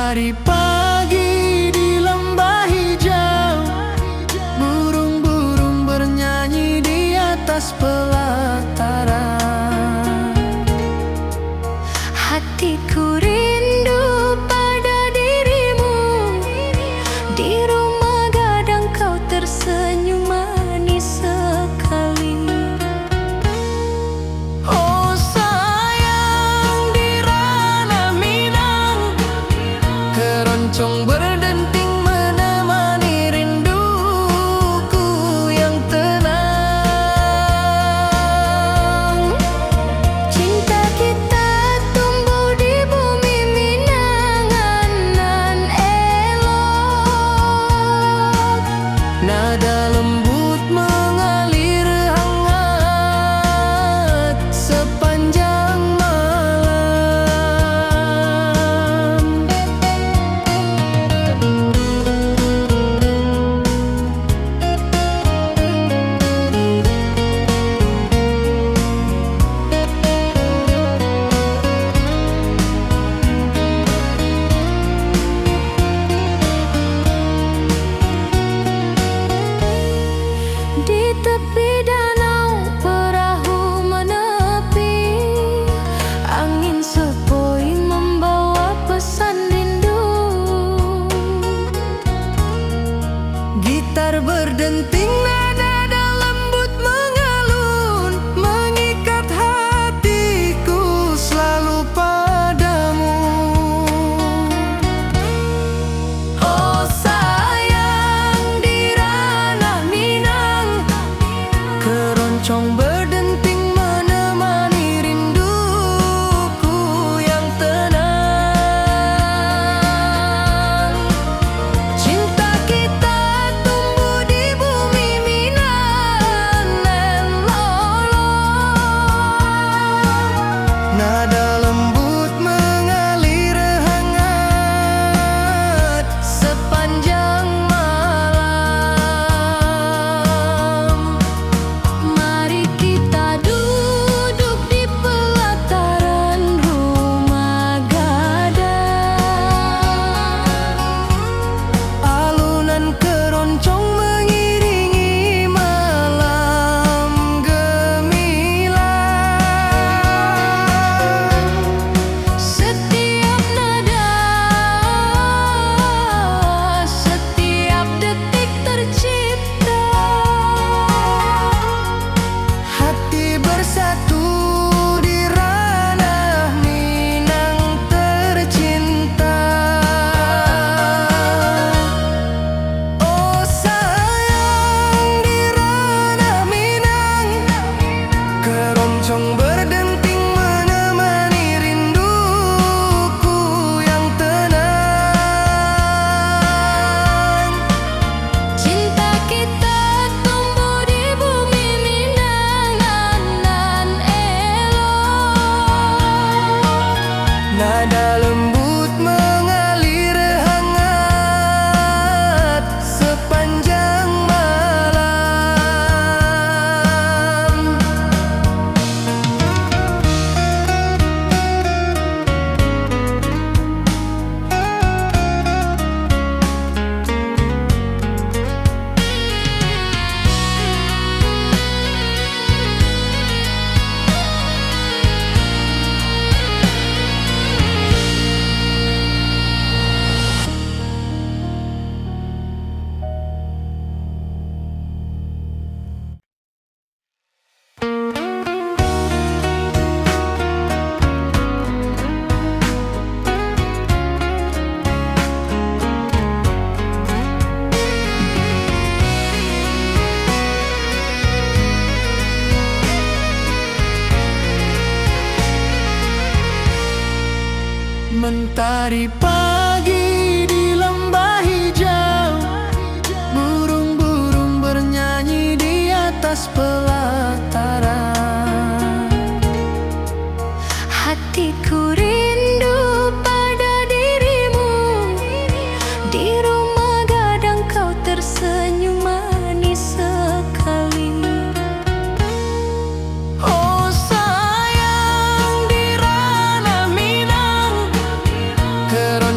Mentari pagi di lembah hijau, burung-burung bernyanyi di atas pelataran. Hatiku rindu pada dirimu, di rumah gadang kau tersenyum manis sekali. Oh sayang, di ranah Minang, keroncong berdenting menemani rinduku yang tenang. Cinta kita tumbuh di bumi Minang nan elok. Nada lembut mengalir hangat sepanjang malam. Di tepi danau perahu menepi, angin sepoi membawa pesan rindu. Gitar berdenting, nada lembut mengalun, mengikat hatiku selalu padamu. Oh sayang, di ranah Minang, keroncong berdenting menemani rinduku yang tenang. Cinta kita tumbuh di bumi Minang nan lolong. Nada lembut mengalir hangat sepanjang malam. Mari kita duduk di pelataran rumah gadang. Alunan keroncong mengiringi malam gemilang. Setiap nada, setiap detik tercipta. Hati bersatu di ranah Minang tercinta. Oh sayang, di ranah Minang, keroncong berdenting menemani rinduku yang tenang. Cinta kita tumbuh di bumi Minang nan elok. Nada lembut mengalir hangat sepanjang malam. Mentari pagi di lembah hijau, burung-burung bernyanyi di atas pelataran. Hatiku rindu pada dirimu, di rumah gadang kau tersenyum manis sekali. Oh sayang, di ranah Minang, keroncong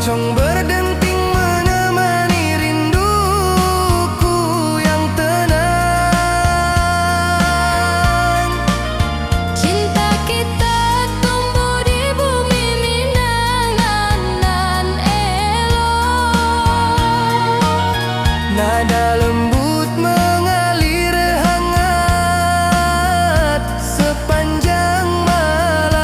Keroncong berdenting menemani rinduku yang tenang. Cinta kita tumbuh di bumi Minang nan elok. Nada lembut mengalir hangat sepanjang malam.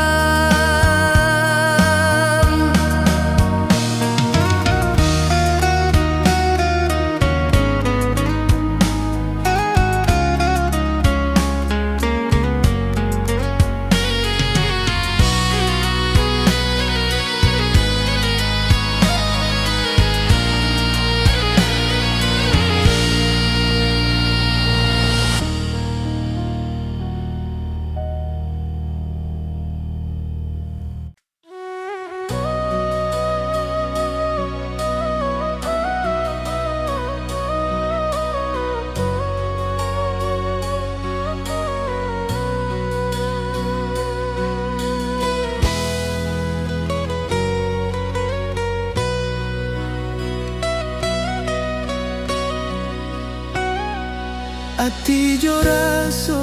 Ati jo raso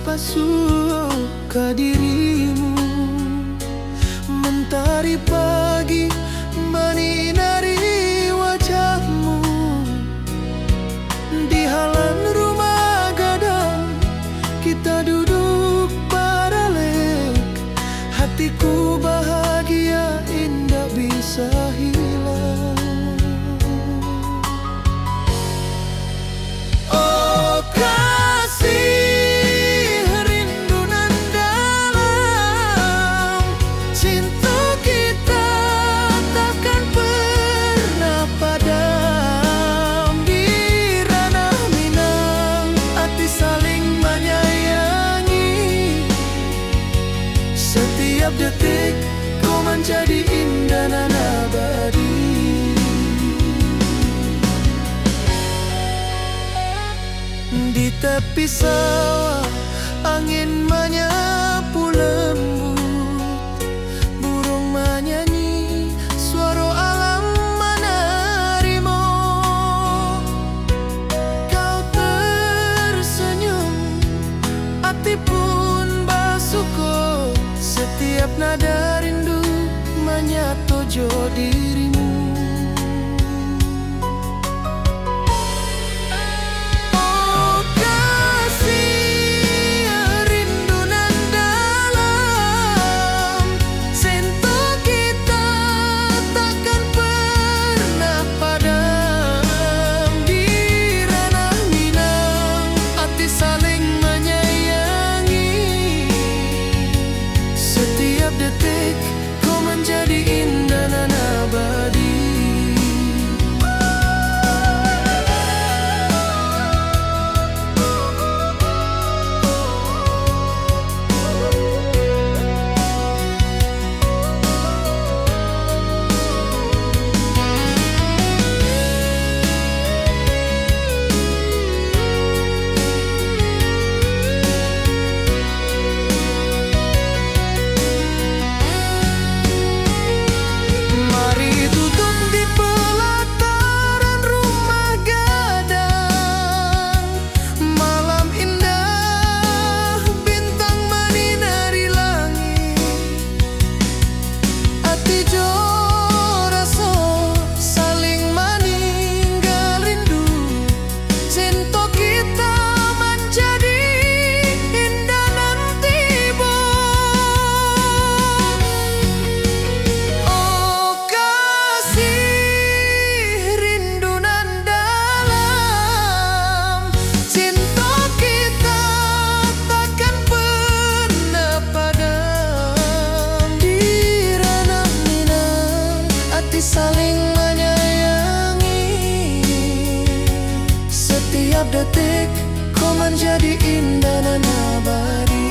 pasuo ka dirimu, mentari pagi menyinari wajahmu. Di halaman rumah gadang kita duduk paralek, hatiku bahagia indah bisa hilang. Oh kasih rindu nan dalam, cinta kita takkan pernah padam. Di ranah Minang hati saling menyayangi, setiap detik kau menjadi indah nan abadi. Di tepi sawah angin menyapu lembut, burung menyanyi, suara alam menerimu. Kau tersenyum, hati pun bersyukur, setiap nada rindu menyatu jo dirimu. Setiap detik kau menjadi indah dan abadi.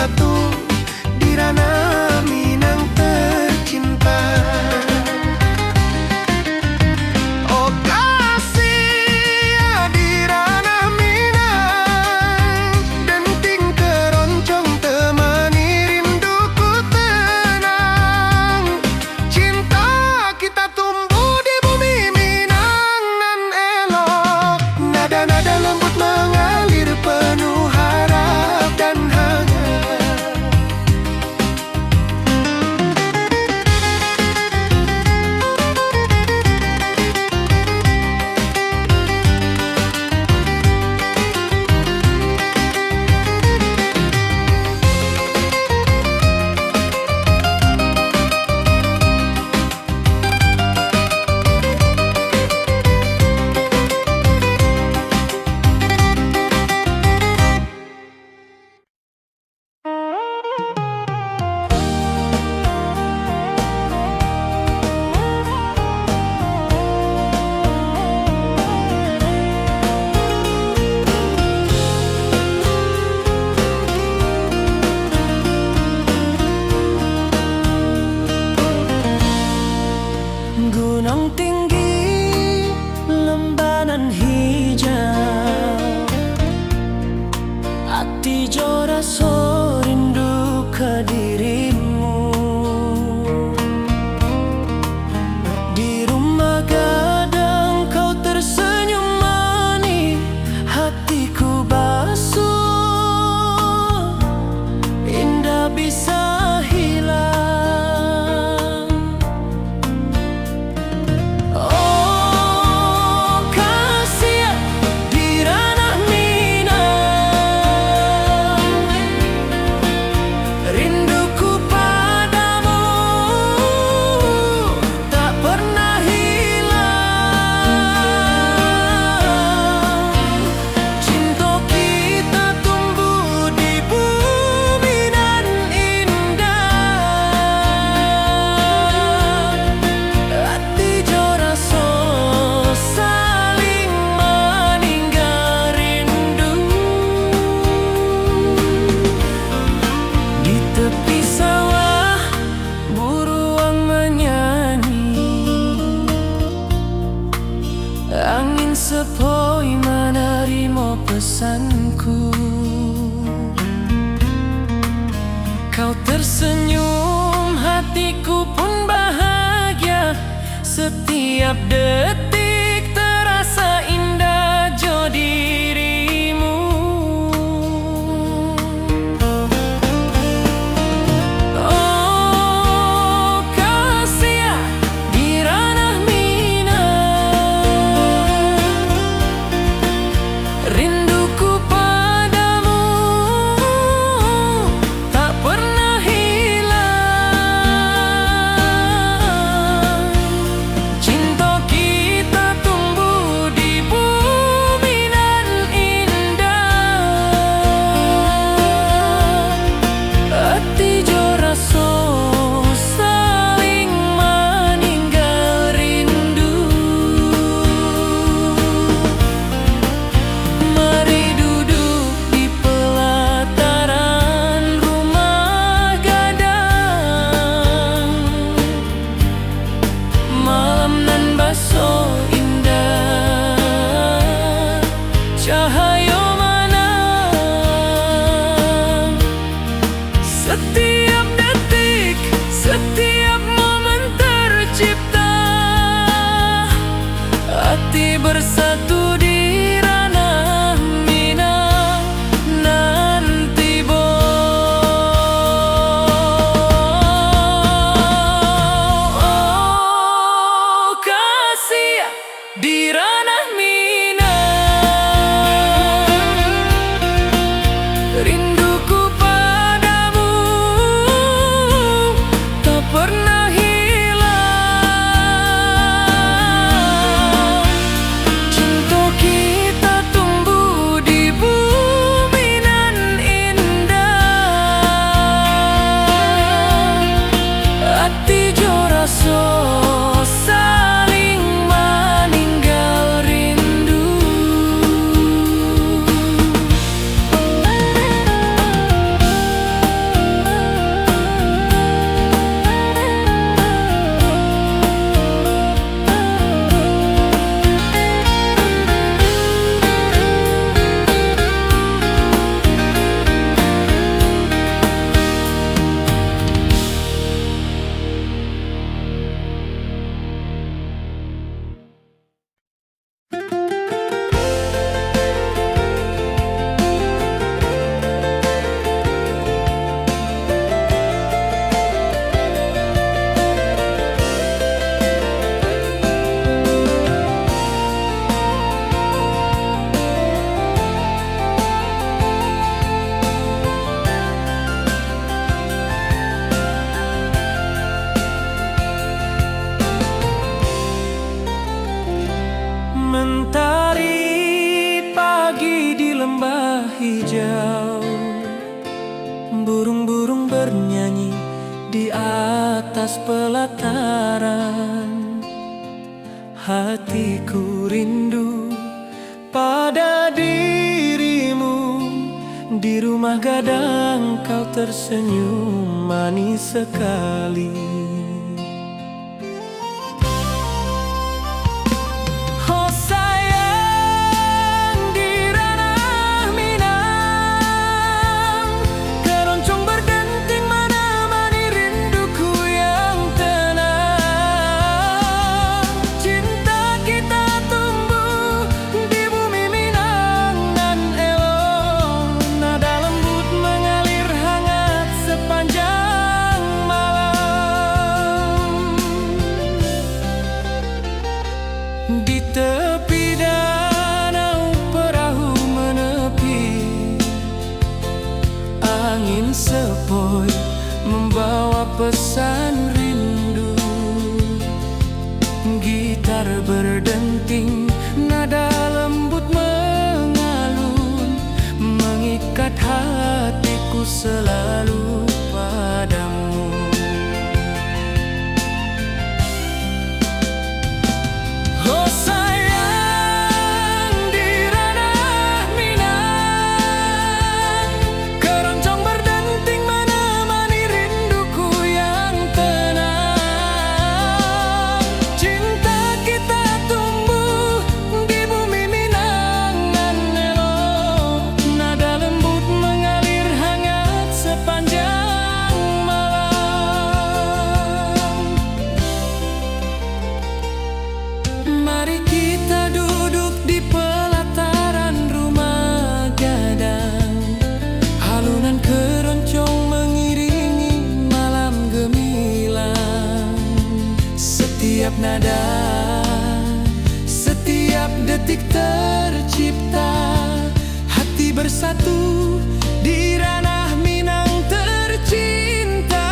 bersatu di ranah Minang tercinta. Oh kasih di ranah Minang, denting keroncong temani rinduku tenang. Cinta kita tumbuh di bumi Minang nan elok, nada-nada lembut mengalir penuh harap dan hangat. Gunung tinggi, lembanan hijau, hati jora so rindu ke dirimu. Di rumah gadang kau tersenyum manis, hatiku basuh, indah bisa hilang. Angin sepoi menerima pesanku. Kau tersenyum, hatiku pun bahagia. Setiap detik terasa indah jo dirimu. Oh kasih di ranah rinduku padamu tak pernah hilang. Cinta kita tumbuh di bumi nan indah, hati jo rasa saling meninggal rindu. Mari duduk di pelataran rumah gadang, malam nan baso indah, cahaya mana setiap detik, setiap momen tercipta, hati bersatu di ranah Minang nanti bo. Oh kasih di ranah Minang, rinduku padamu burung-burung bernyanyi di atas pelataran. Hatiku rindu pada dirimu. Di rumah gadang kau tersenyum manis sekali. Oh sayang, di ranah Minang keroncong berdenting menemani rinduku yang tenang. Cinta kita tumbuh di bumi Minang nan elok. Nada lembut mengalir hangat sepanjang malam. Di tepi danau perahu menepi, angin sepoi membawa pesan rindu. Gitar berdenting, nada lembut mengalun, mengikat hatiku selalu padamu. Oh sayang, di ranah Minang keroncong berdenting menemani rinduku yang tenang. Cinta kita tumbuh di bumi Minang nan elok. Nada lembut mengalir hangat sepanjang malam. Mari kita duduk di pelataran rumah gadang. Alunan keroncong mengiringi malam gemilang. Setiap nada, setiap detik tercipta. Hati bersatu di ranah Minang tercinta.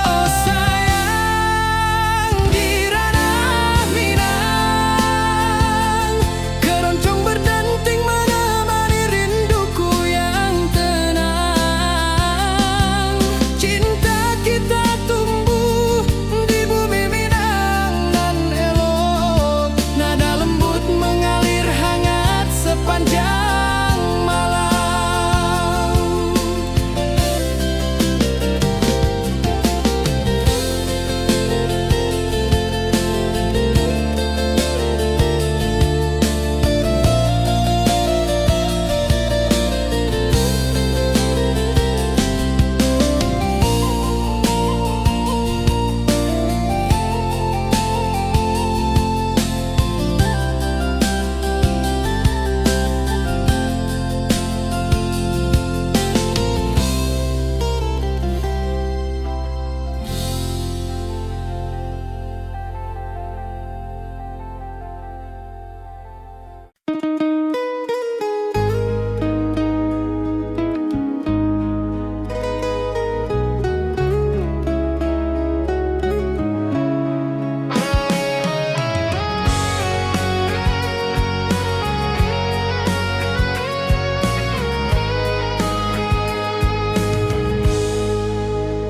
Oh sayang, di ranah Minang keroncong berdenting menemani rinduku yang tenang. Cinta kita tumbuh di bumi Minang nan elok. Nada lembut mengalir hangat sepanjang malam.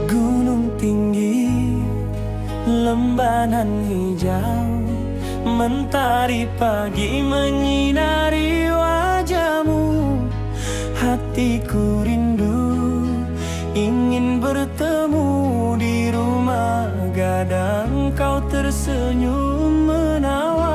Gunung tinggi, lembanan hijau, mentari pagi menyinari wajahmu. Hatiku rindu ingin bertemu di rumah gadang. Kau tersenyum menawan.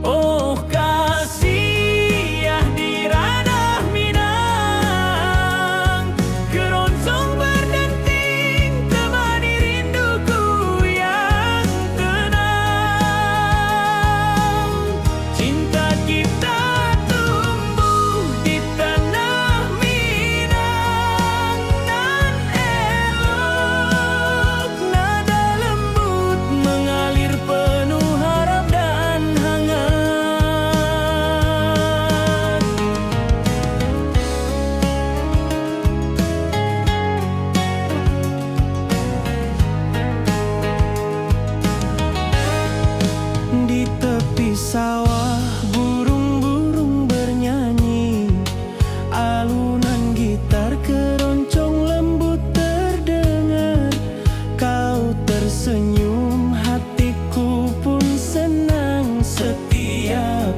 Oh kasih ya, di ranah Minang keroncong berdenting temani rinduku yang tenang. Cinta kita tumbuh di tanah Minang nan elok.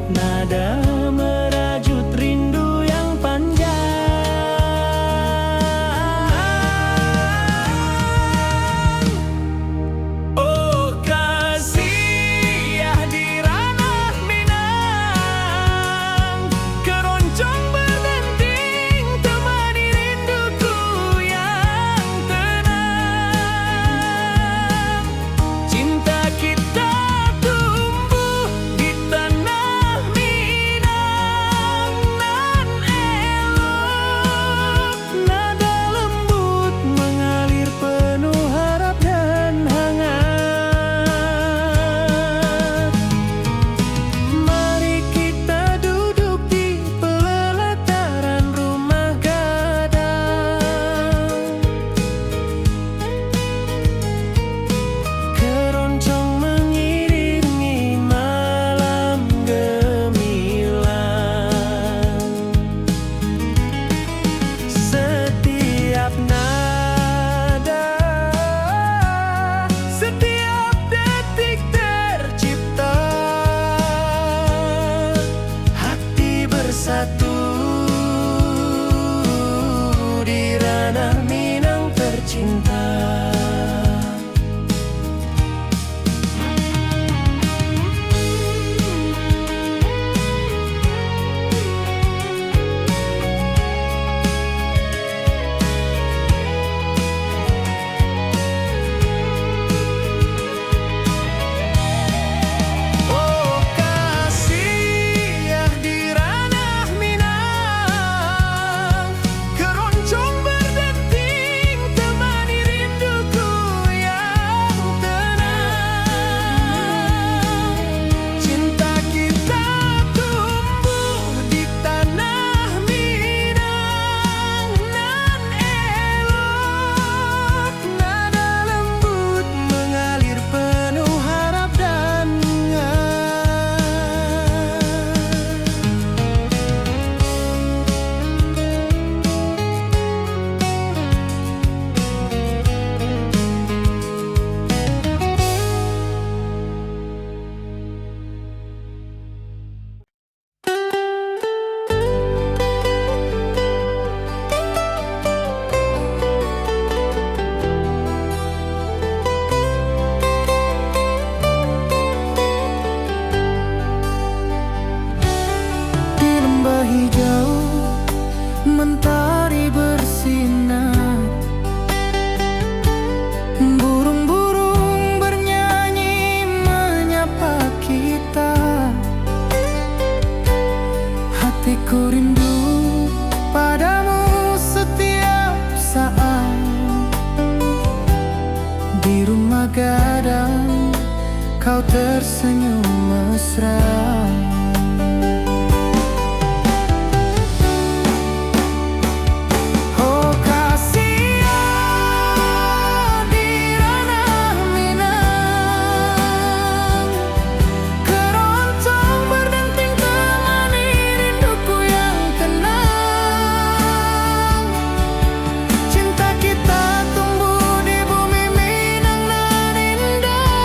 nada merajut rindu yang panjang. Oh kasih ya di ranah Minang, keroncong berdenting temani rinduku yang tenang. Cinta kita tumbuh di tanah Minang nan elok, nada lembut mengalir penuh harap dan hangat. Mari kita duduk di pelataran rumah gadang, keroncong mengiringi malam gemilang. Setiap nada, setiap detik tercipta, hati bersatu di ranah Minang tercinta. Oh kasih ya di ranah Minang, keroncong berdenting temani rinduku yang tenang. Cinta kita tumbuh di tanah Minang nan elok, nada lembut mengalir penuh harap dan di lembah hijau mentari bersinar, burung-burung bernyanyi menyapa kita. Hatiku rindu padamu setiap saat, di rumah gadang kau tersenyum mesra. Oh kasih ya di ranah Minang, keroncong berdenting temani rinduku yang tenang. Cinta kita tumbuh di bumi Minang nan indah,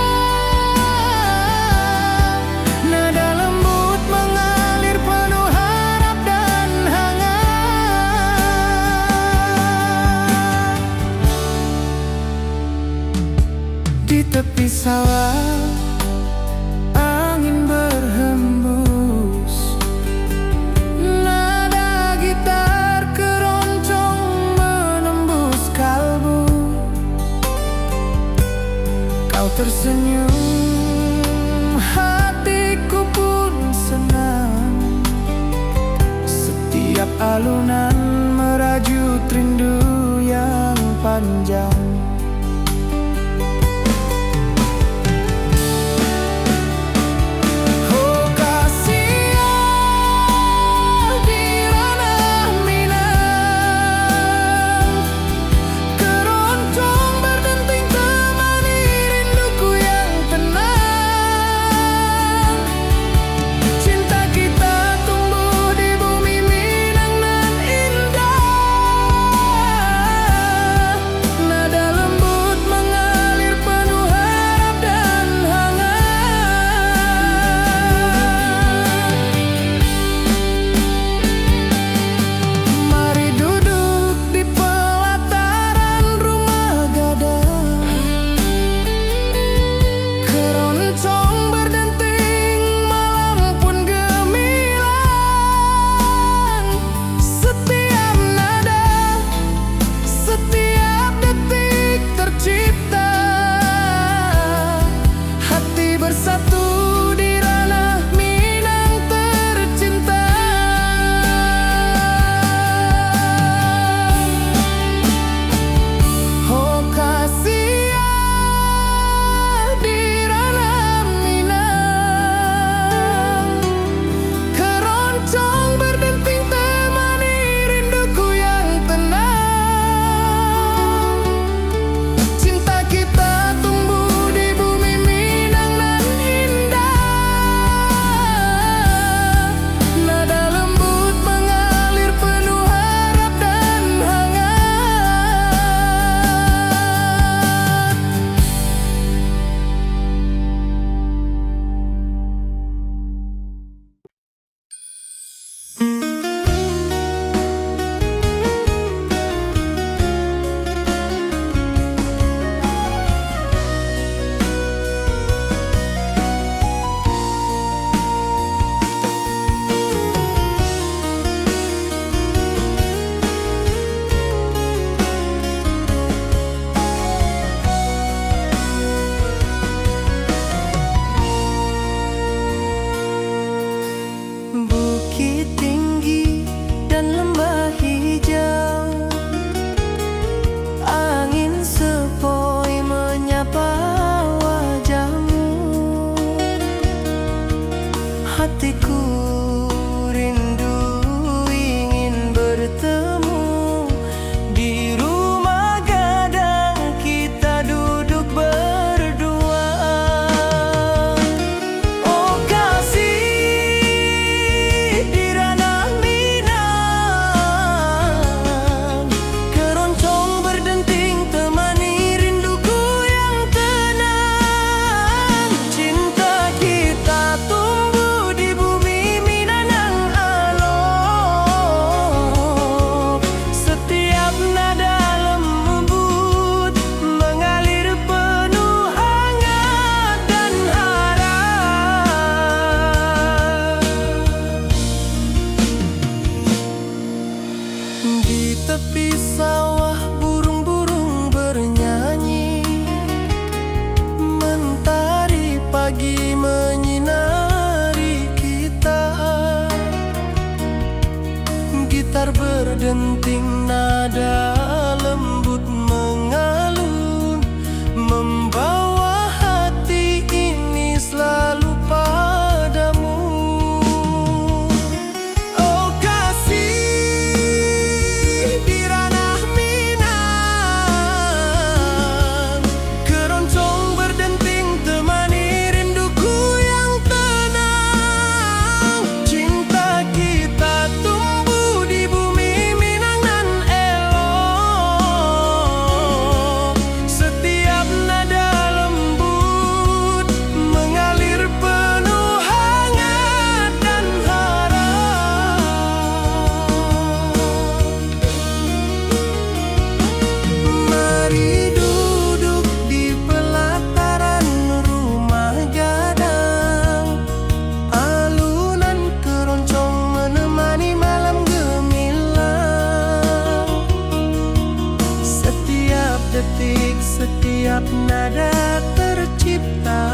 nada lembut mengalir penuh harap dan hangat. Di tepi sawah angin berhembus, nada gitar keroncong menembus kalbu. Kau tersenyum, hatiku pun senang. Setiap alunan merajut rindu yang panjang. Oh kasih ya di ranah Minang, keroncong berdenting temani rinduku yang tenang. Cinta kita tumbuh di bumi Minang nan indah, nada berdenting, nada lembut mengalun, membawa hati ini selalu padamu. Oh kasih di ranah Minang, keroncong berdenting temani rinduku yang tenang. Cinta kita tumbuh di bumi Minang nan elok, setiap nada lembut mengalir penuh hangat dan harap. Mari duduk di pelataran rumah gadang, alunan keroncong menemani malam gemilang. Setiap detik, setiap nada tercipta,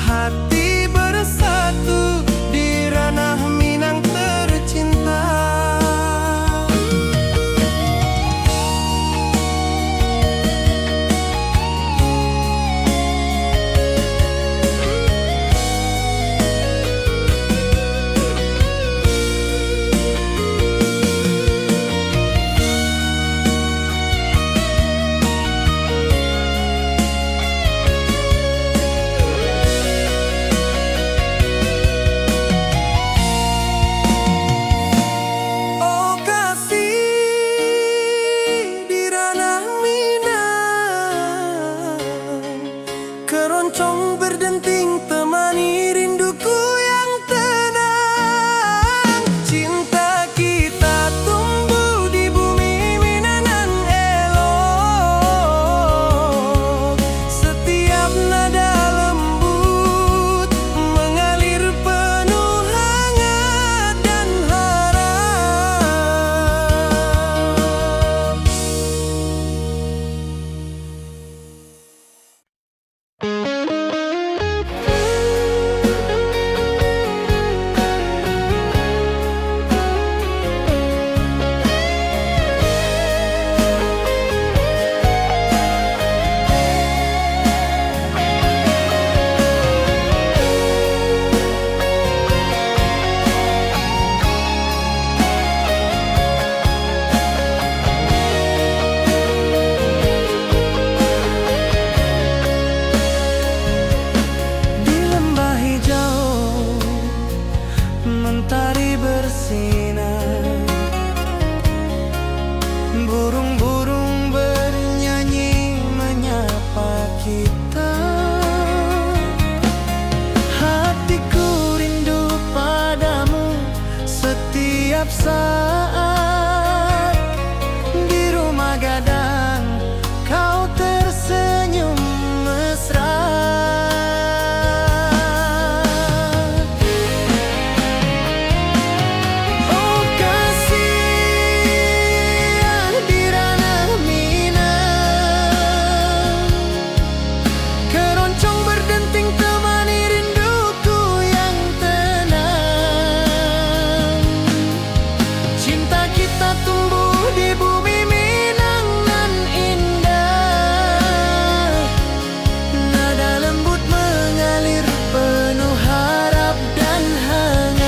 hati bersatu di ranah Minang tercinta. Oh kasih di ranah Minang, keroncong berdenting temani rinduku yang tenang. Cinta kita tumbuh di bumi Minang nan elok, setiap nada lembut mengalir penuh hangat dan harap. Di lembah hijau mentari bersinar, burung-burung bernyanyi menyapa kita. Hatiku rindu padamu setiap saat. Di rumah gadang kau tersenyum mesra. Oh kasih di ranah Minang, keroncong berdenting temani rinduku yang tenang. Cinta kita tumbuh di bumi Minang nan indah, nada lembut mengalir penuh harap dan hangat.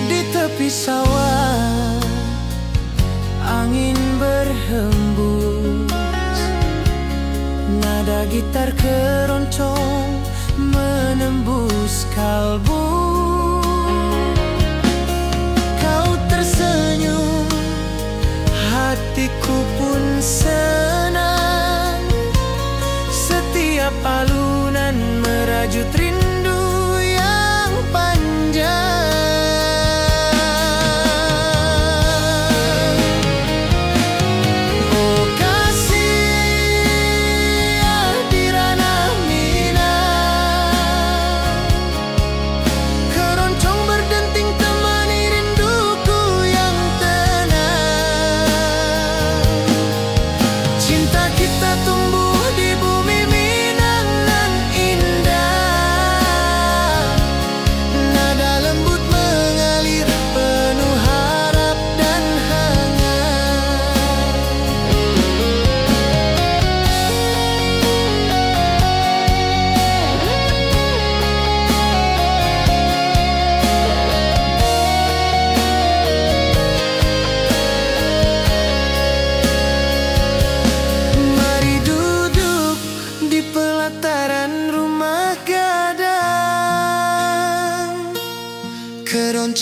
Di tepi sawah angin berhembus, nada gitar keroncong menembus kalbu. Kau tersenyum, hatiku pun senang. Setiap alunan merajut rindu yang panjang. Oh kasih di ranah Minang, keroncong berdenting temani rinduku yang tenang. Cinta kita tumbuh di bumi Minang nan indah,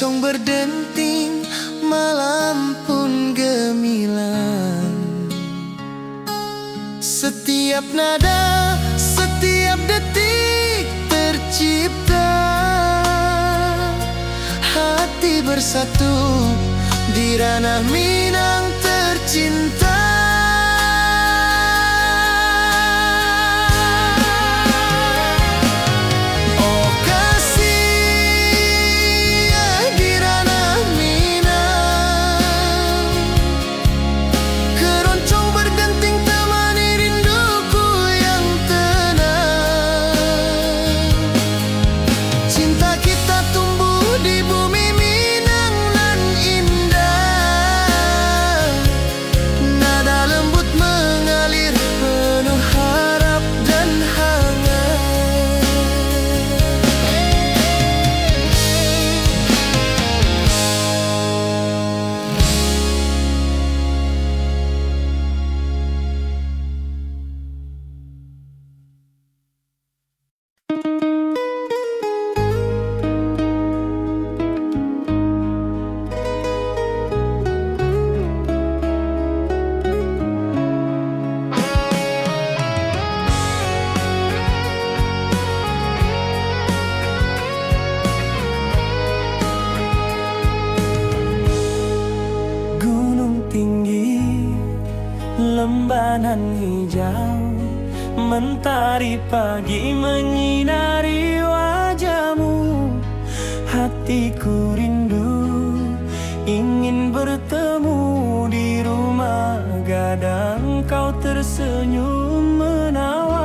Keroncong berdenting, malam pun gemilang. Setiap nada, setiap detik tercipta. Hati bersatu di ranah Minang tercinta. Oh kasih di ranah Minang, keroncong berdenting temani rinduku yang tenang. Cinta kita tumbuh di bumi Minang nan indah. Nada lembut mengalir penuh harap dan hangat. Gunung tinggi, lembanan hijau, mentari pagi menyinari wajahmu. Hatiku rindu, ingin bertemu di rumah gadang. Kau tersenyum menawan.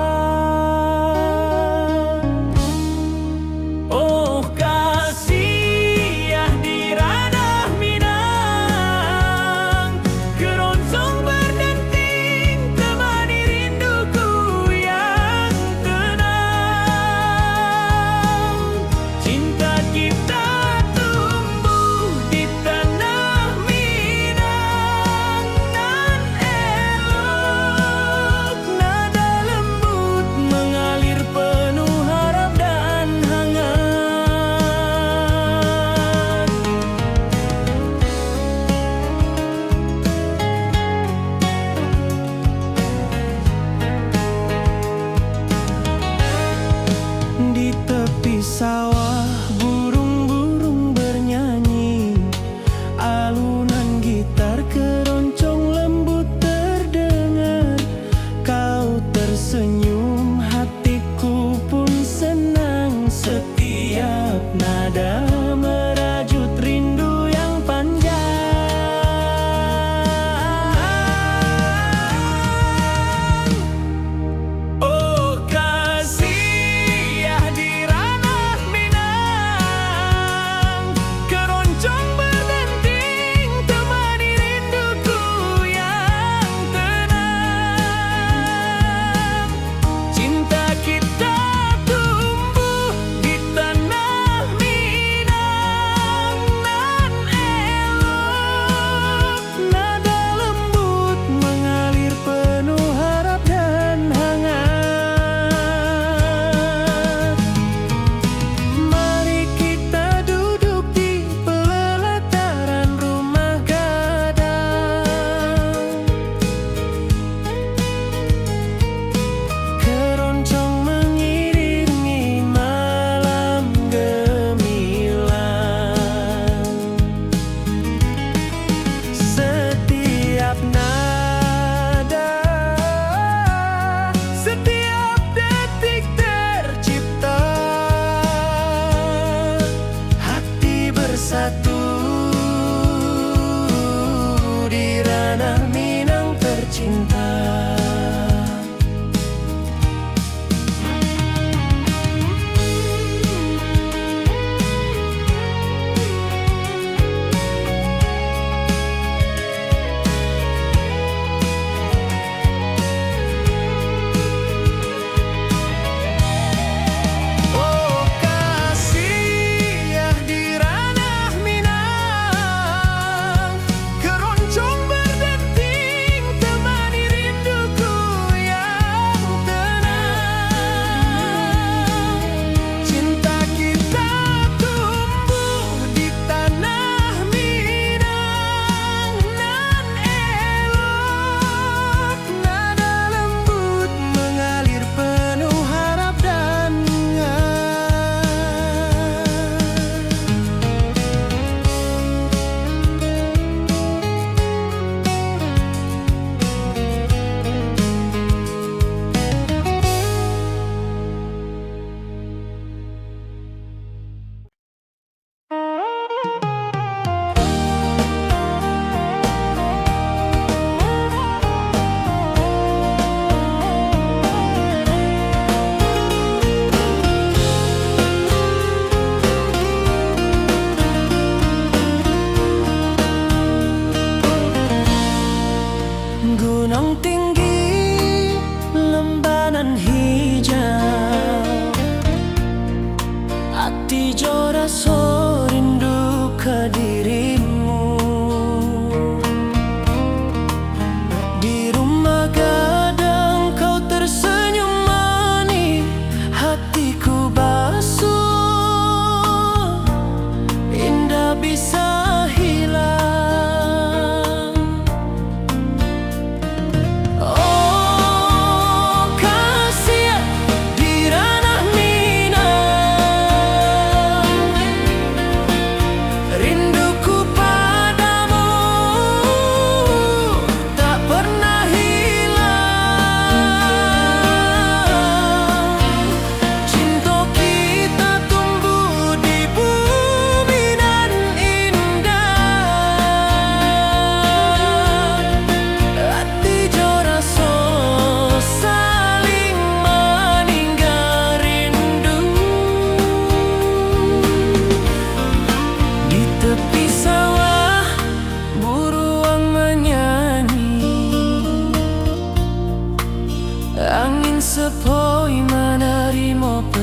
Oh kasih di ranah Minang, keroncong berdenting temani rinduku yang tenang. Cinta kita tumbuh di tanah Minang nan elok.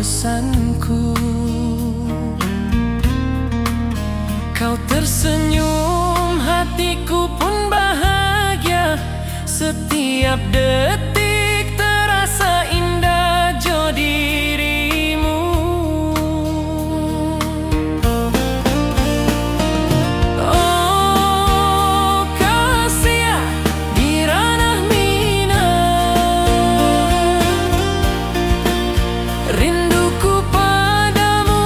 pesanku. Kau tersenyum, hatiku pun bahagia. Setiap detik terasa indah jo dirimu. Oh kasih di ranah minang, rinduku padamu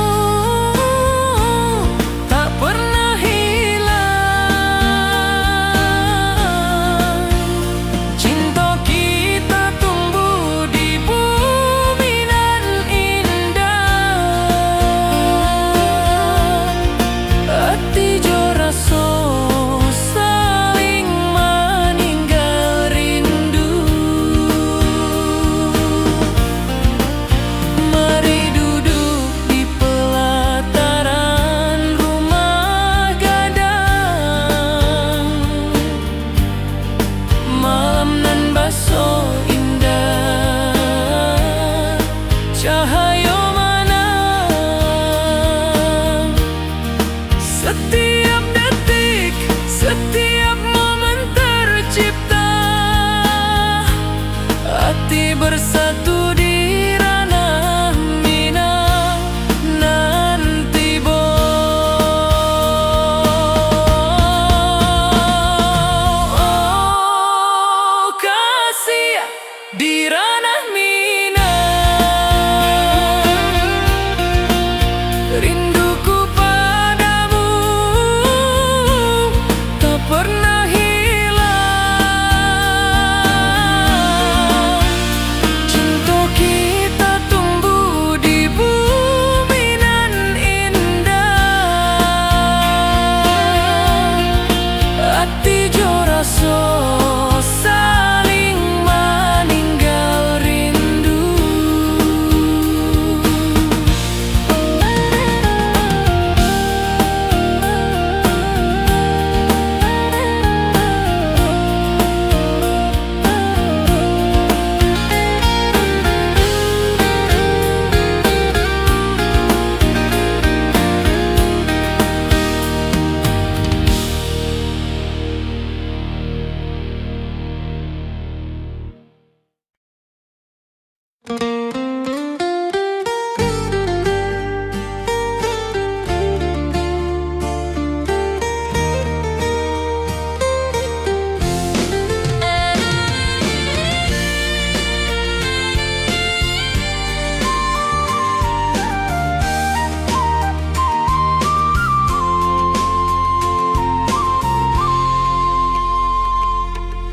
tak pernah hilang. Cinta kita tumbuh di bumi nan indah. Hati jo rasa saling meninggal rindu. Mari duduk di pelataran rumah gadang. Malam nan baso indah, cahaya mana. Setiap detik, setiap momen tercipta. Hati bersatu di ranah minang nanti bo. Oh kasih di ranah minang, rinduku padamu tak pernah hilang. Cinta kita tumbuh di bumi nan indah. Hati jo rasa saling meninggal rindu.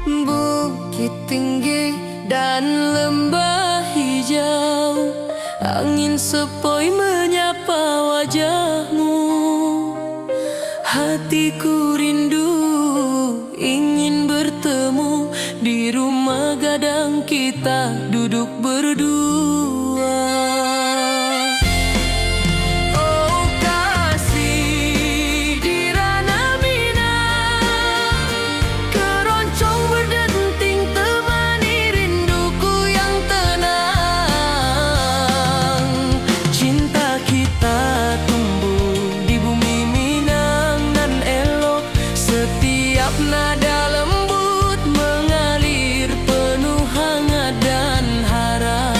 Bukit tinggi dan lembah hijau, angin sepoi menyapa wajahmu. Hatiku rindu ingin bertemu di rumah gadang kita duduk berdua. Oh kasih di ranah minang, keroncong berdenting temani rinduku yang tenang. Cinta kita tumbuh di bumi minang nan elok. Setiap nada lembut mengalir penuh hangat dan harap.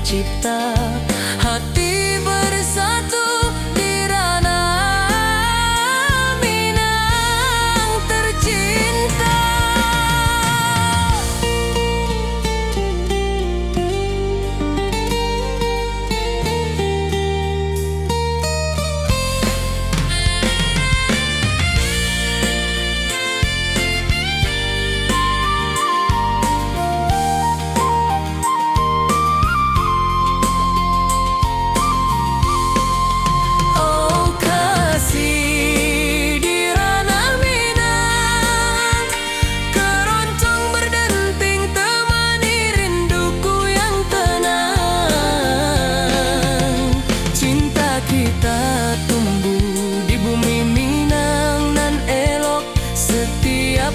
tercipta, hati bersatu di ranah Minang tercinta.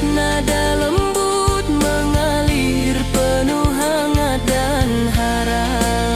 Nada lembut mengalir penuh hangat dan harap.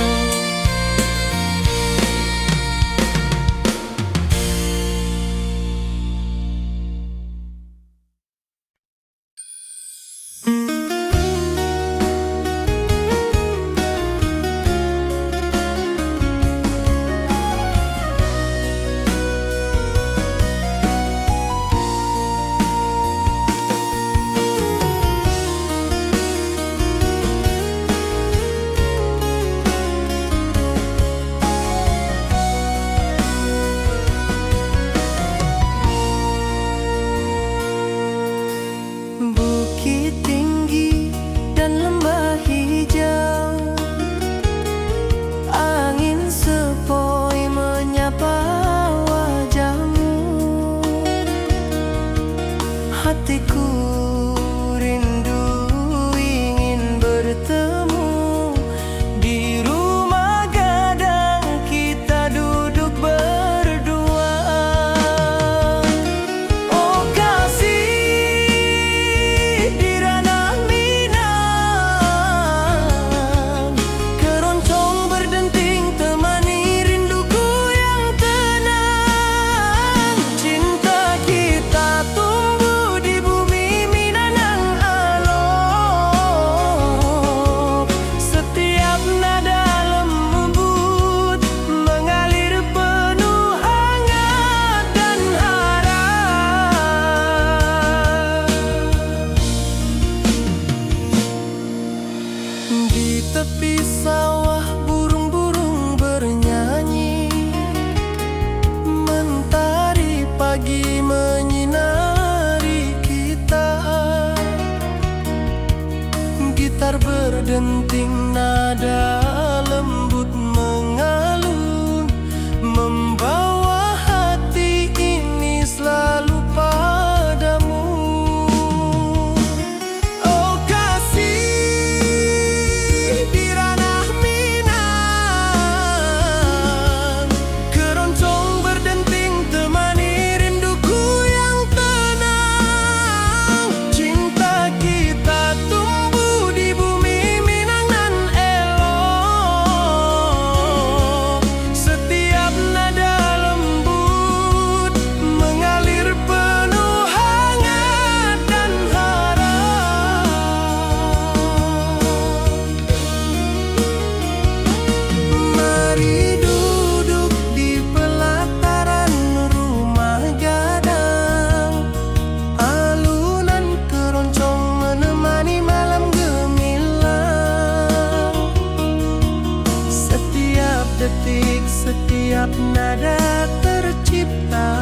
Hatiku rindu ingin bertemu di rumah gadang, kita duduk berdua. Oh kasih di ranah Minang, keroncong berdenting temani rinduku yang tenang. Cinta kita tumbuh di bumi Minang alok, setiap nada lembut mengalir penuh hangat dan harap. Di tepi sawah burung-burung bernyanyi, mentari pagi menyinari kita. Gitar berdenting nada lembut mengalun, membawa hati ini selalu padamu. Oh kasih di ranah Minang, keroncong berdenting temani rinduku yang tenang. Cinta kita tumbuh di bumi Minang nan elok, setiap nada lembut mengalir penuh hangat dan harap. Mari duduk di pelataran rumah gadang, alunan keroncong menemani malam gemilang. Setiap detik, setiap nada tercipta,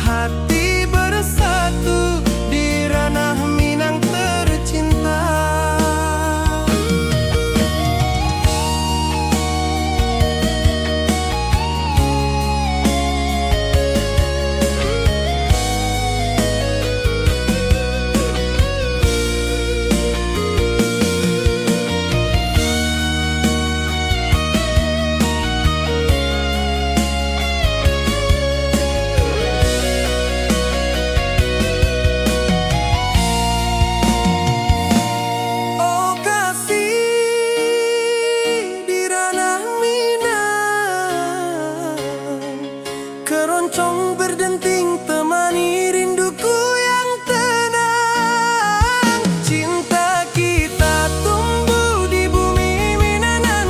hati bersatu di ranah Minang tercinta. Oh kasih di ranah Minang, keroncong berdenting temani rinduku yang tenang. Cinta kita tumbuh di bumi Minang nan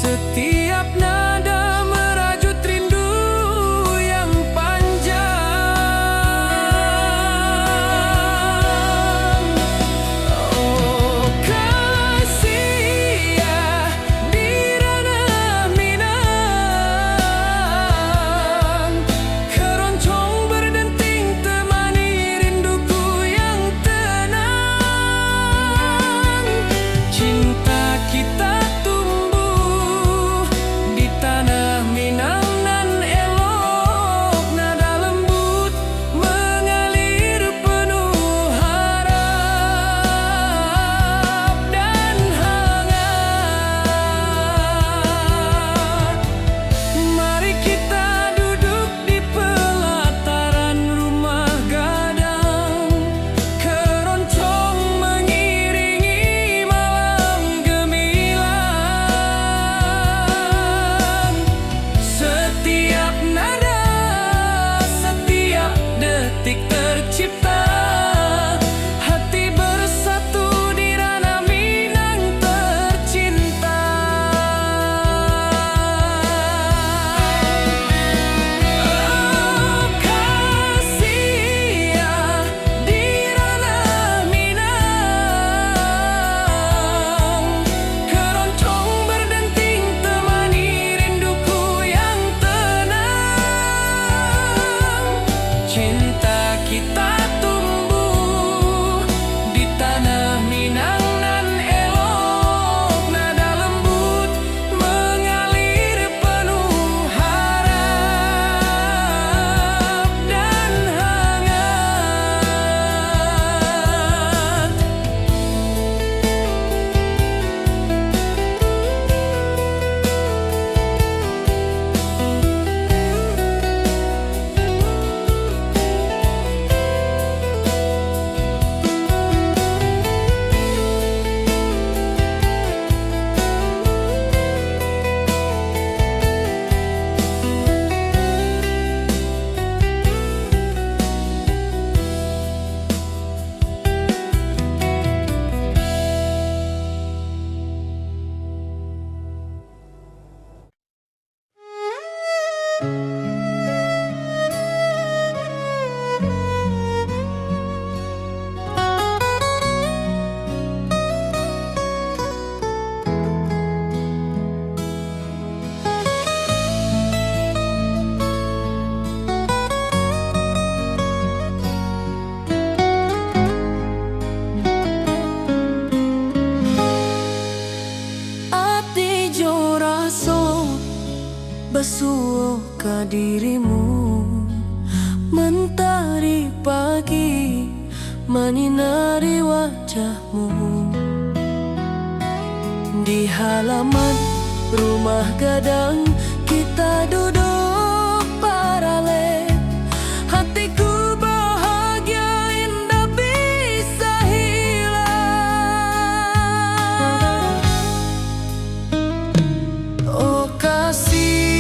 Setiap nada merajut rindu yang panjang. Oh kasih ya di ranah Minang, keroncong berdenting temani rinduku yang tenang. Cinta kita tercipta, hati bersatu di ranah Minang tercinta. Oh kasih ya di ranah Minang, keroncong berdenting temani rinduku yang tenang. Cinta kita tumbuh di tanah Minang nan elok, nada lembut mengalir penuh harap dan hangat. Basuh ke dirimu, mentari pagi menyinari wajahmu. Di halaman rumah gadang kita duduk paralel, hatiku bahagia indah bisa hilang. Oh kasih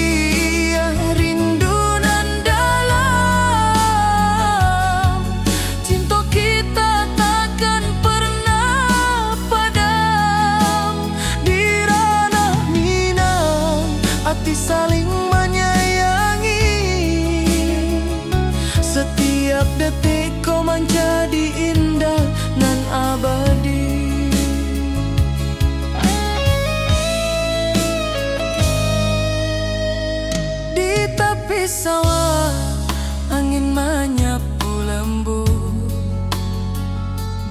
saling menyayangi, setiap detik kau menjadi indah nan abadi. Di tepi sawah angin menyapu lembut,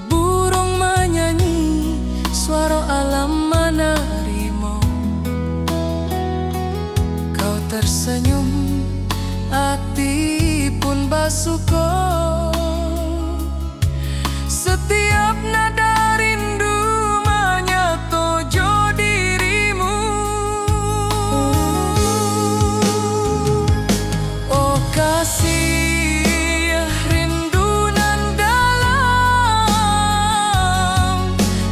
burung menyanyi suara alam menarimu. Tersenyum, hati pun basuh kau. Setiap nada rindu menyatu dirimu. Oh kasih rindu nan dalam,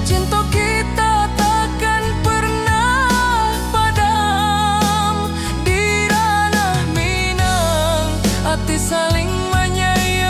cinta kita takkan pernah padam. Saling menyayangi,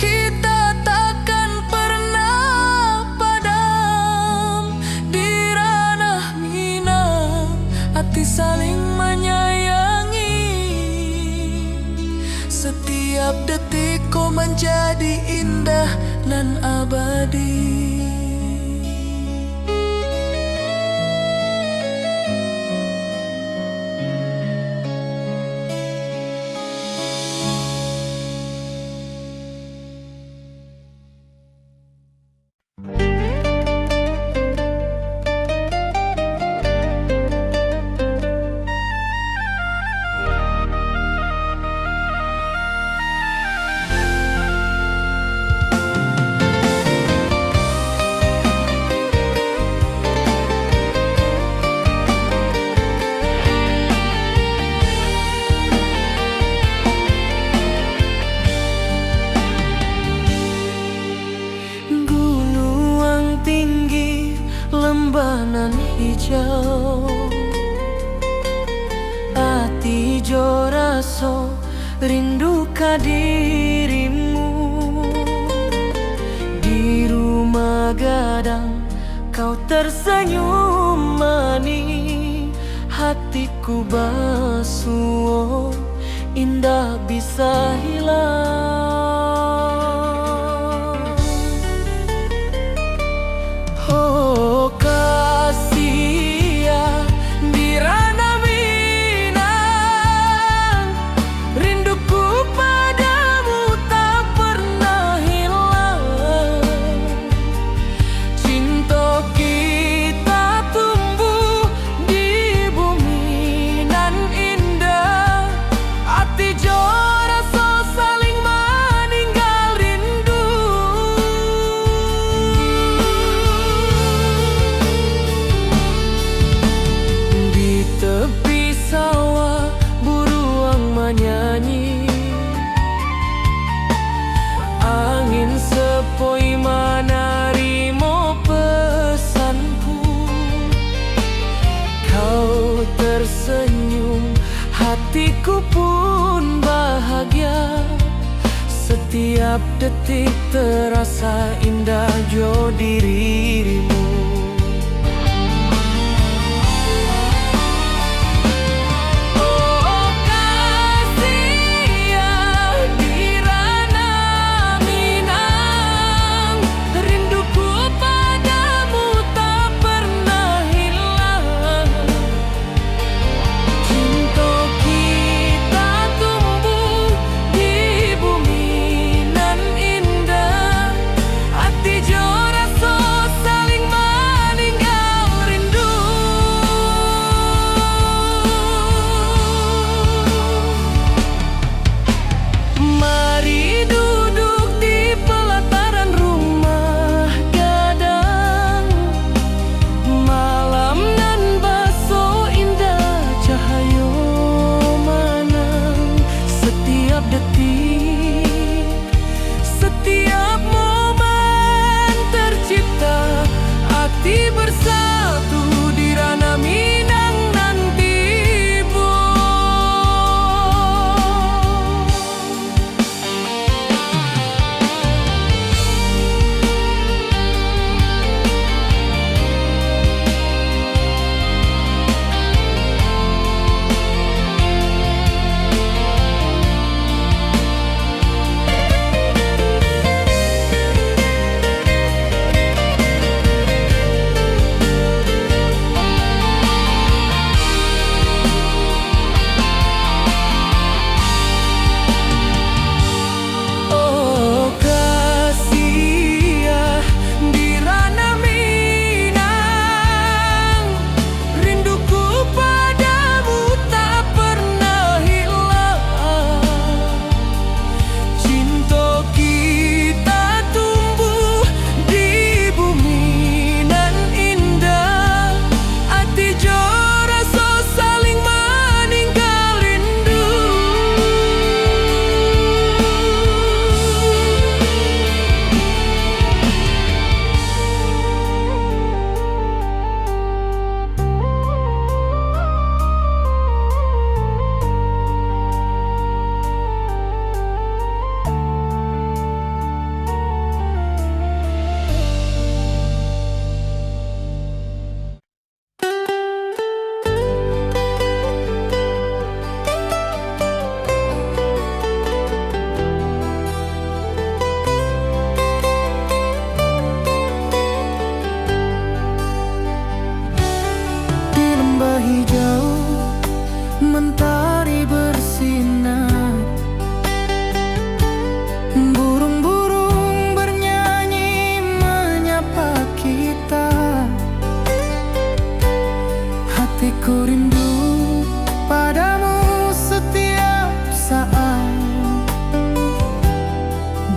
kita takkan pernah padam. Di ranah Minang, hati saling menyayangi. Setiap detik kau menjadi indah nan abadi. Lembanan hijau, hati jo raso rindu ka dirimu. Di rumah gadang kau tersenyum manis, hatiku basuh indah bisa hilang. Oh kasih ya, di ranah Minang, rinduku padamu tak pernah hilang. Cinta kita tumbuh di bumi nan indah, hati jo rasa saling meninggal rindu. Tepi sawah buruang menyanyi, angin sepoi menerima pesanku. Kau tersenyum, hatiku pun bahagia. Setiap detik terasa indah jo dirimu. Saling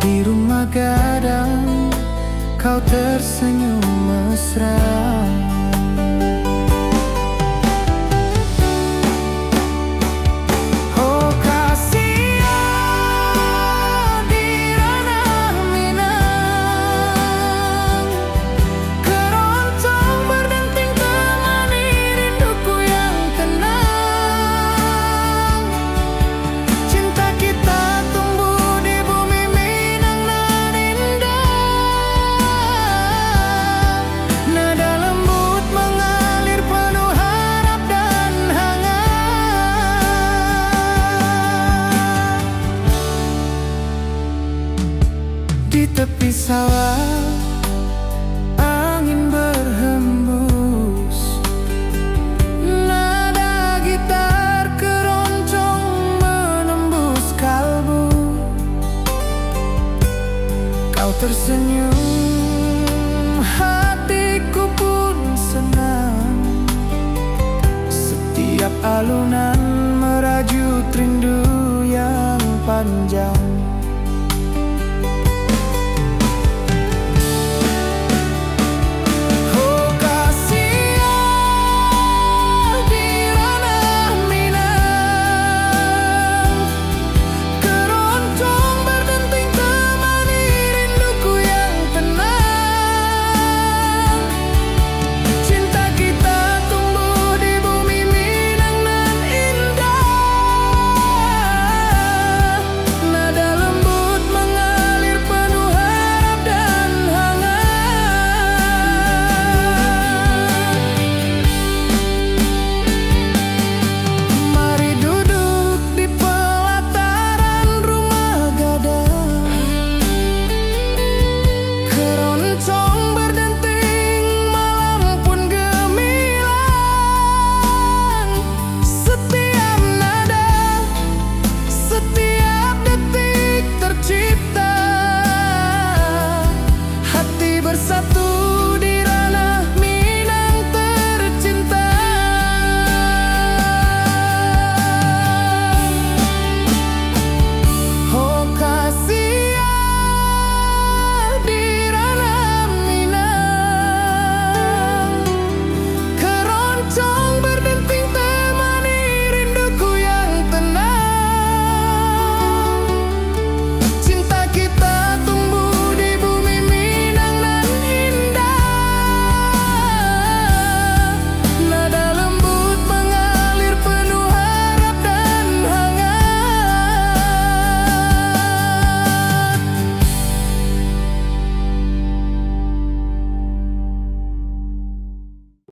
Di rumah gadang kau tersenyum mesra. Oh kasihan di ranah Minang, keroncong berdenting temani rinduku yang tenang. Cinta kita tumbuh di bumi Minang nan indah. Nada lembut mengalir penuh harap dan hangat. Di tepi sawah angin berhembus, nada gitar keroncong menembus kalbu. Kau tersenyum, hatiku pun senang. Setiap alunan merajut rindu yang panjang.